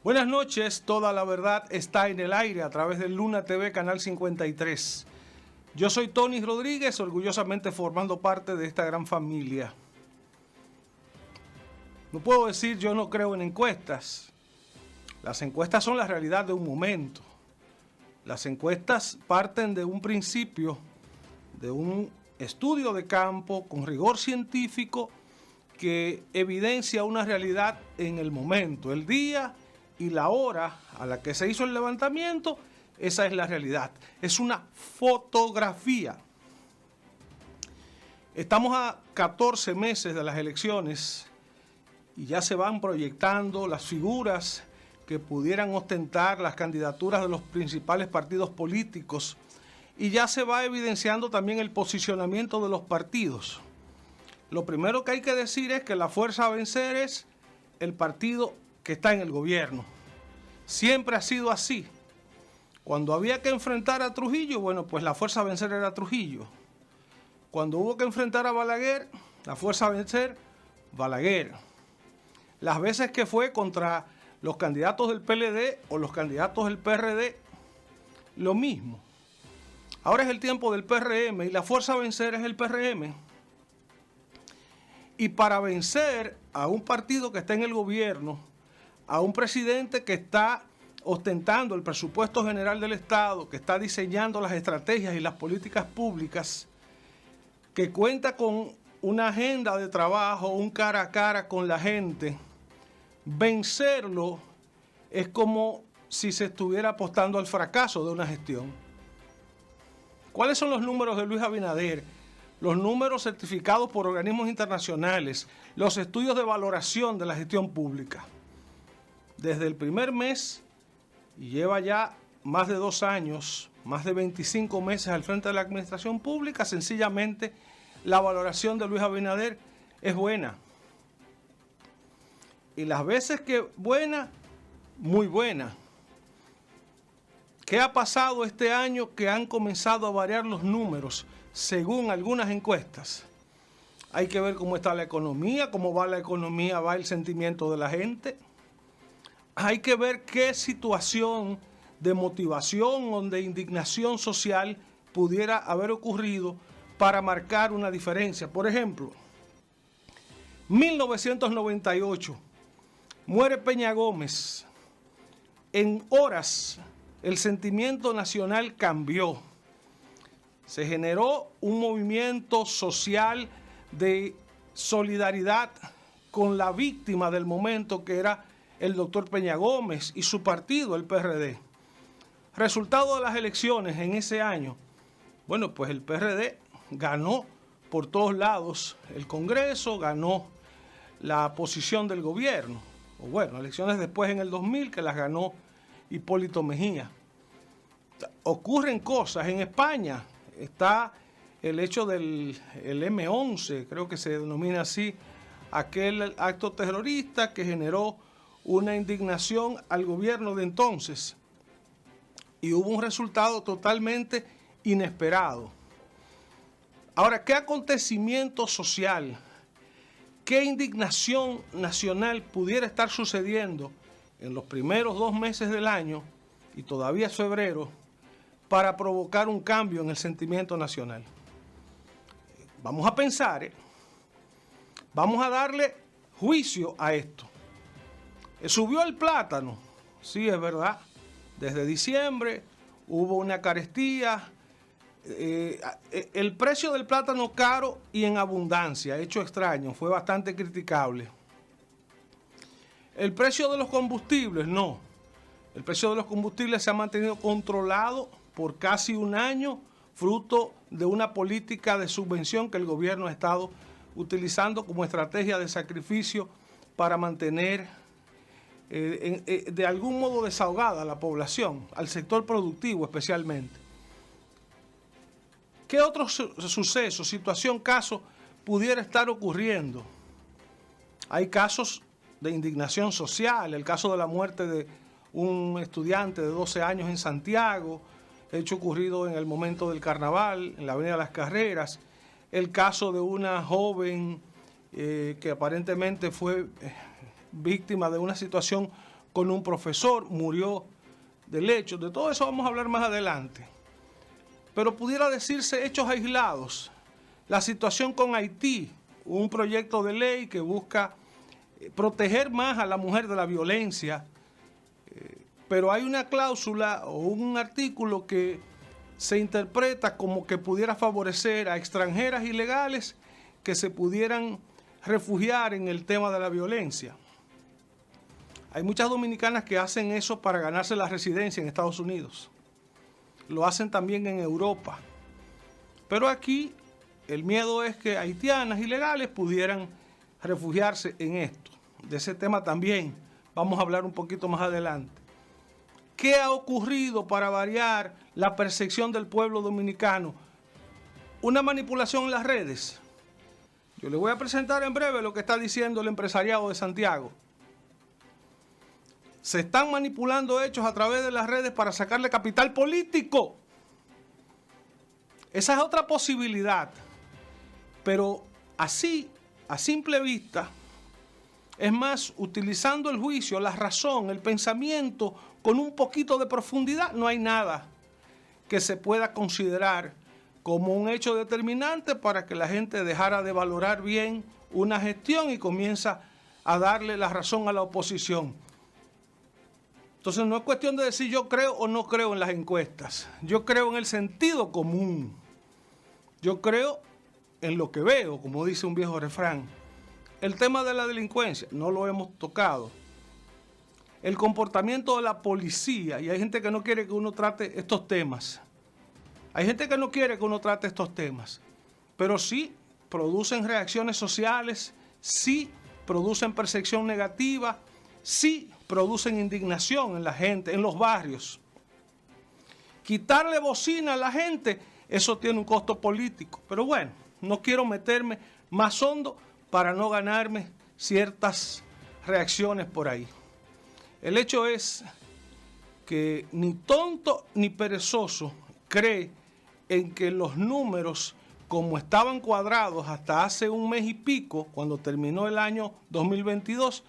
Buenas noches, toda la verdad está en el aire a través del Luna TV Canal 53. Yo soy Tony Rodríguez, orgullosamente formando parte de esta gran familia. No puedo decir yo no creo en encuestas. Las encuestas son la realidad de un momento. Las encuestas parten de un principio, de un estudio de campo con rigor científico que evidencia una realidad en el momento, el día y la hora a la que se hizo el levantamiento. Esa es la realidad. Es una fotografía. Estamos a 14 meses de las elecciones y ya se van proyectando las figuras que pudieran ostentar las candidaturas de los principales partidos políticos y ya se va evidenciando también el posicionamiento de los partidos. Lo primero que hay que decir es que la fuerza a vencer es el partido que está en el gobierno. Siempre ha sido así. Cuando había que enfrentar a Trujillo, bueno, pues la fuerza a vencer era Trujillo. Cuando hubo que enfrentar a Balaguer, la fuerza a vencer, Balaguer. Las veces que fue contra los candidatos del PLD o los candidatos del PRD, lo mismo. Ahora es el tiempo del PRM y la fuerza a vencer es el PRM. Y para vencer a un partido que está en el gobierno, a un presidente que está ostentando el presupuesto general del Estado, que está diseñando las estrategias y las políticas públicas, que cuenta con una agenda de trabajo, un cara a cara con la gente, vencerlo es como si se estuviera apostando al fracaso de una gestión. ¿Cuáles son los números de Luis Abinader? Los números certificados por organismos internacionales, los estudios de valoración de la gestión pública. Desde el primer mes, y lleva ya más de 2 años, más de 25 meses al frente de la administración pública, sencillamente la valoración de Luis Abinader es buena. Y las veces que buena, muy buena. ¿Qué ha pasado este año que han comenzado a variar los números según algunas encuestas? Hay que ver cómo está la economía, cómo va la economía, va el sentimiento de la gente. Hay que ver qué situación de motivación o de indignación social pudiera haber ocurrido para marcar una diferencia. Por ejemplo, 1998, muere Peña Gómez. En horas, el sentimiento nacional cambió. Se generó un movimiento social de solidaridad con la víctima del momento, que era el doctor Peña Gómez y su partido, el PRD. Resultado de las elecciones en ese año, bueno, pues el PRD ganó por todos lados el Congreso, ganó la posición del gobierno. O bueno, elecciones después en el 2000 que las ganó Hipólito Mejía. Ocurren cosas. En España está el hecho del M11, creo que se denomina así, aquel acto terrorista que generó una indignación al gobierno de entonces y hubo un resultado totalmente inesperado. Ahora, ¿qué acontecimiento social, qué indignación nacional pudiera estar sucediendo en los primeros 2 meses del año, y todavía es febrero, para provocar un cambio en el sentimiento nacional? Vamos a pensar, vamos a darle juicio a esto. Subió el plátano, sí, es verdad. Desde diciembre hubo una carestía. El precio del plátano caro y en abundancia, hecho extraño, fue bastante criticable. El precio de los combustibles, no. El precio de los combustibles se ha mantenido controlado por casi un año, fruto de una política de subvención que el gobierno ha estado utilizando como estrategia de sacrificio para mantener de algún modo desahogada a la población, al sector productivo especialmente. ¿Qué otros sucesos, situación, caso pudiera estar ocurriendo? Hay casos de indignación social, el caso de la muerte de un estudiante de 12 años en Santiago, hecho ocurrido en el momento del carnaval, en la Avenida Las Carreras, el caso de una joven que aparentemente fue víctima de una situación con un profesor, murió del hecho. De todo eso vamos a hablar más adelante. Pero pudiera decirse hechos aislados. La situación con Haití, un proyecto de ley que busca proteger más a la mujer de la violencia, pero hay una cláusula o un artículo que se interpreta como que pudiera favorecer a extranjeras ilegales que se pudieran refugiar en el tema de la violencia. Hay muchas dominicanas que hacen eso para ganarse la residencia en Estados Unidos. Lo hacen también en Europa. Pero aquí el miedo es que haitianas ilegales pudieran refugiarse en esto. De ese tema también vamos a hablar un poquito más adelante. ¿Qué ha ocurrido para variar la percepción del pueblo dominicano? Una manipulación en las redes. Yo le voy a presentar en breve lo que está diciendo el empresariado de Santiago. Se están manipulando hechos a través de las redes para sacarle capital político. Esa es otra posibilidad. Pero así, a simple vista, es más, utilizando el juicio, la razón, el pensamiento, con un poquito de profundidad, no hay nada que se pueda considerar como un hecho determinante para que la gente dejara de valorar bien una gestión y comienza a darle la razón a la oposición. Entonces no es cuestión de decir yo creo o no creo en las encuestas. Yo creo en el sentido común. Yo creo en lo que veo, como dice un viejo refrán. El tema de la delincuencia no lo hemos tocado. El comportamiento de la policía, y hay gente que no quiere que uno trate estos temas. Hay gente que no quiere que uno trate estos temas, pero sí producen reacciones sociales, sí producen percepción negativa, sí producen indignación en la gente, en los barrios. Quitarle bocina a la gente, eso tiene un costo político. Pero bueno, no quiero meterme más hondo para no ganarme ciertas reacciones por ahí. El hecho es que ni tonto ni perezoso cree en que los números, como estaban cuadrados hasta hace un mes y pico, cuando terminó el año 2022,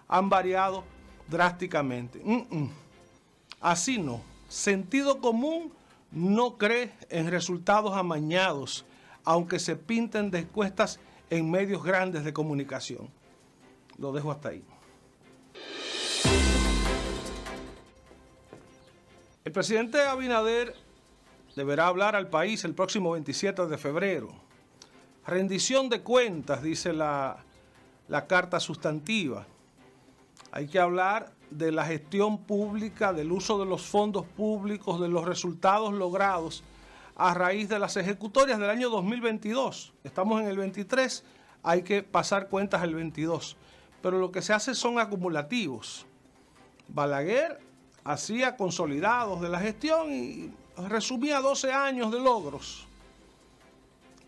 han variado drásticamente. Así no. Sentido común no cree en resultados amañados, aunque se pinten de encuestas en medios grandes de comunicación. Lo dejo hasta ahí. El presidente Abinader deberá hablar al país el próximo 27 de febrero. Rendición de cuentas, dice la carta sustantiva. Hay que hablar de la gestión pública, del uso de los fondos públicos, de los resultados logrados a raíz de las ejecutorias del año 2022. Estamos en el 23, hay que pasar cuentas el 22. Pero lo que se hace son acumulativos. Balaguer hacía consolidados de la gestión y resumía 12 años de logros.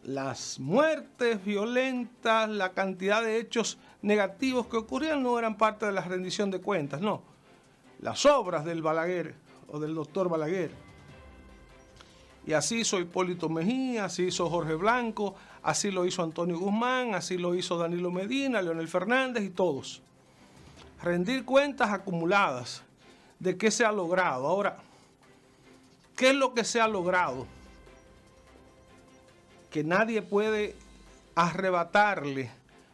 Las muertes violentas, la cantidad de hechos negativos que ocurrían no eran parte de la rendición de cuentas, no. Las obras del Balaguer o del doctor Balaguer. Y así hizo Hipólito Mejía, así hizo Jorge Blanco, así lo hizo Antonio Guzmán, así lo hizo Danilo Medina, Leonel Fernández y todos. Rendir cuentas acumuladas de qué se ha logrado. Ahora, ¿qué es lo que se ha logrado? Que nadie puede arrebatarle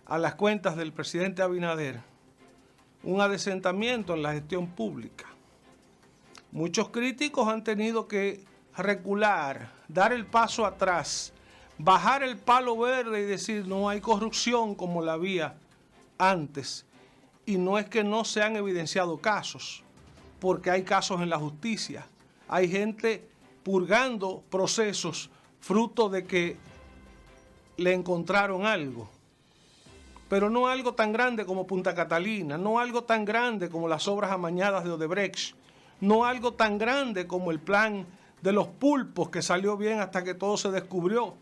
a las cuentas del presidente Abinader un adesentamiento en la gestión pública. Muchos críticos han tenido que recular, dar el paso atrás, bajar el palo verde y decir no hay corrupción como la había antes. Y no es que no se han evidenciado casos, porque hay casos en la justicia. Hay gente purgando procesos fruto de que le encontraron algo. Pero no algo tan grande como Punta Catalina, no algo tan grande como las obras amañadas de Odebrecht, no algo tan grande como el plan de los pulpos que salió bien hasta que todo se descubrió.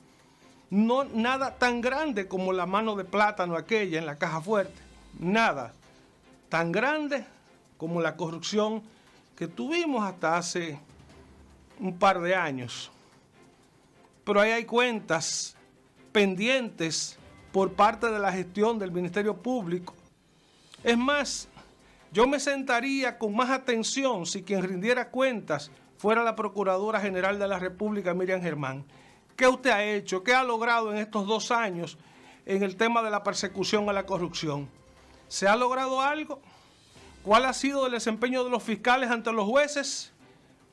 No nada tan grande como la mano de plátano aquella en la Caja Fuerte. Nada tan grande como la corrupción que tuvimos hasta hace un par de años. Pero ahí hay cuentas pendientes por parte de la gestión del Ministerio Público. Es más, Yo me sentaría con más atención si quien rindiera cuentas fuera la Procuradora General de la República, Miriam Germán. ¿Qué usted ha hecho? ¿Qué ha logrado en estos 2 años en el tema de la persecución a la corrupción? ¿Se ha logrado algo? ¿Cuál ha sido el desempeño de los fiscales ante los jueces?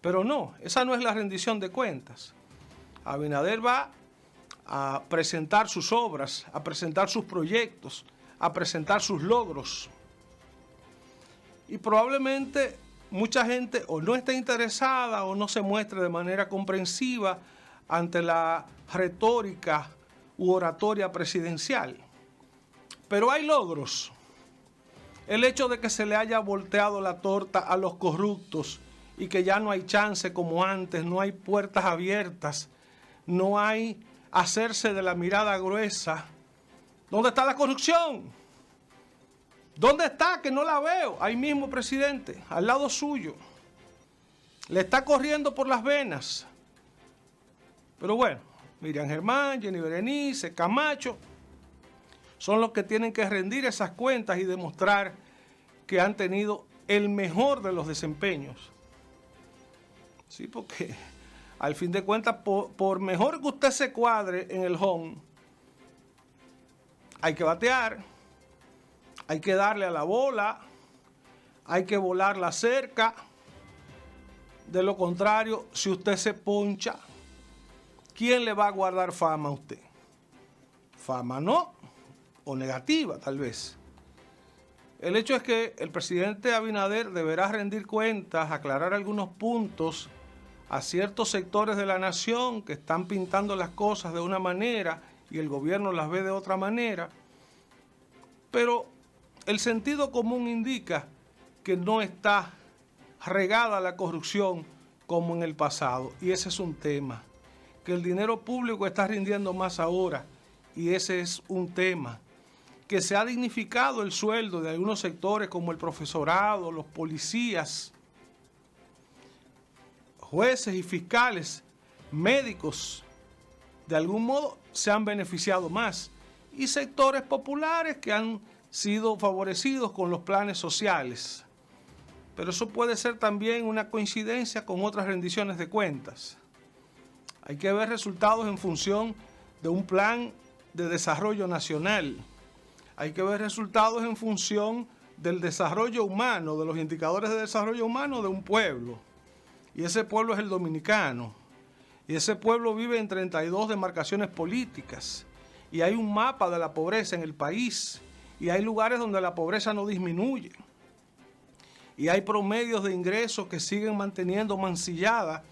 Pero no, esa no es la rendición de cuentas. Abinader va a presentar sus obras, a presentar sus proyectos, a presentar sus logros. Y probablemente mucha gente o no esté interesada o no se muestre de manera comprensiva ante la retórica u oratoria presidencial. Pero hay logros. El hecho de que se le haya volteado la torta a los corruptos y que ya no hay chance como antes, no hay puertas abiertas, no hay hacerse de la mirada gruesa. ¿Dónde está la corrupción? ¿Dónde está? Que no la veo. Ahí mismo, presidente, al lado suyo. Le está corriendo por las venas. Pero bueno, Miriam Germán, Jenny Berenice, Camacho, son los que tienen que rendir esas cuentas y demostrar que han tenido el mejor de los desempeños. Sí, porque al fin de cuentas, por mejor que usted se cuadre en el home, hay que batear, hay que darle a la bola, hay que volar la cerca. De lo contrario, si usted se poncha, ¿quién le va a guardar fama a usted? Fama no, o negativa tal vez. El hecho es que el presidente Abinader deberá rendir cuentas, aclarar algunos puntos a ciertos sectores de la nación que están pintando las cosas de una manera y el gobierno las ve de otra manera. Pero el sentido común indica que no está regada la corrupción como en el pasado. Y ese es un tema. Que el dinero público está rindiendo más ahora. Y ese es un tema. Que se ha dignificado el sueldo de algunos sectores como el profesorado, los policías, jueces y fiscales, médicos, de algún modo se han beneficiado más. Y sectores populares que han sido favorecidos con los planes sociales. Pero eso puede ser también una coincidencia con otras rendiciones de cuentas. Hay que ver resultados en función de un plan de desarrollo nacional. Hay que ver resultados en función del desarrollo humano, de los indicadores de desarrollo humano de un pueblo. Y ese pueblo es el dominicano. Y ese pueblo vive en 32 demarcaciones políticas. Y hay un mapa de la pobreza en el país. Y hay lugares donde la pobreza no disminuye. Y hay promedios de ingresos que siguen manteniendo mancillada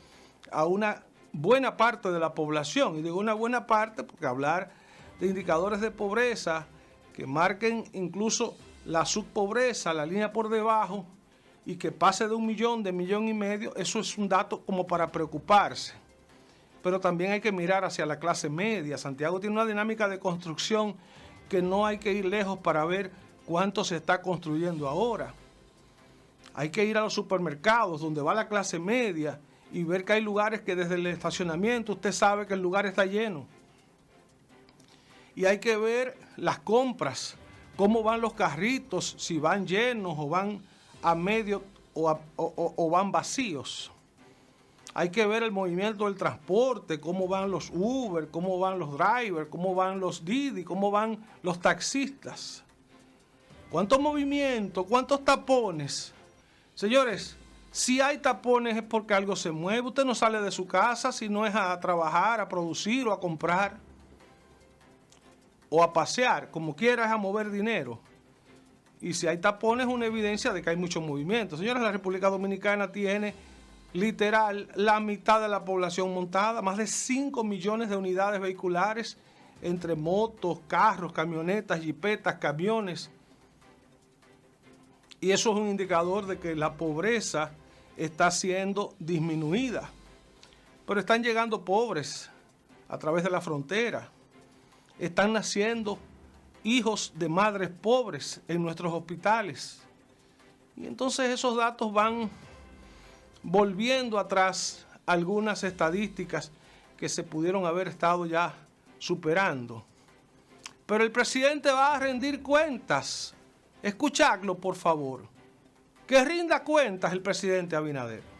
a una buena parte de la población. Y digo una buena parte porque hablar de indicadores de pobreza que marquen incluso la subpobreza, la línea por debajo, y que pase de 1 millón, de 1,5 millones, eso es un dato como para preocuparse. Pero también hay que mirar hacia la clase media. Santiago tiene una dinámica de construcción que no hay que ir lejos para ver cuánto se está construyendo ahora. Hay que ir a los supermercados donde va la clase media y ver que hay lugares que desde el estacionamiento usted sabe que el lugar está lleno. Y hay que ver las compras, cómo van los carritos, si van llenos o van a medio o van vacíos. Hay que ver el movimiento del transporte, cómo van los Uber, cómo van los drivers, cómo van los Didi, cómo van los taxistas. ¿Cuántos movimientos? ¿Cuántos tapones? Señores, si hay tapones es porque algo se mueve. Usted no sale de su casa si no es a trabajar, a producir o a comprar. O a pasear, como quiera es a mover dinero. Y si hay tapones es una evidencia de que hay mucho movimiento. Señores, la República Dominicana tiene literal la mitad de la población montada, más de 5 millones de unidades vehiculares entre motos, carros, camionetas, jipetas, camiones. Y eso es un indicador de que la pobreza está siendo disminuida. Pero están llegando pobres a través de la frontera. Están naciendo hijos de madres pobres en nuestros hospitales. Y entonces esos datos van volviendo atrás algunas estadísticas que se pudieron haber estado ya superando. Pero el presidente va a rendir cuentas. Escuchadlo, por favor. Que rinda cuentas el presidente Abinader.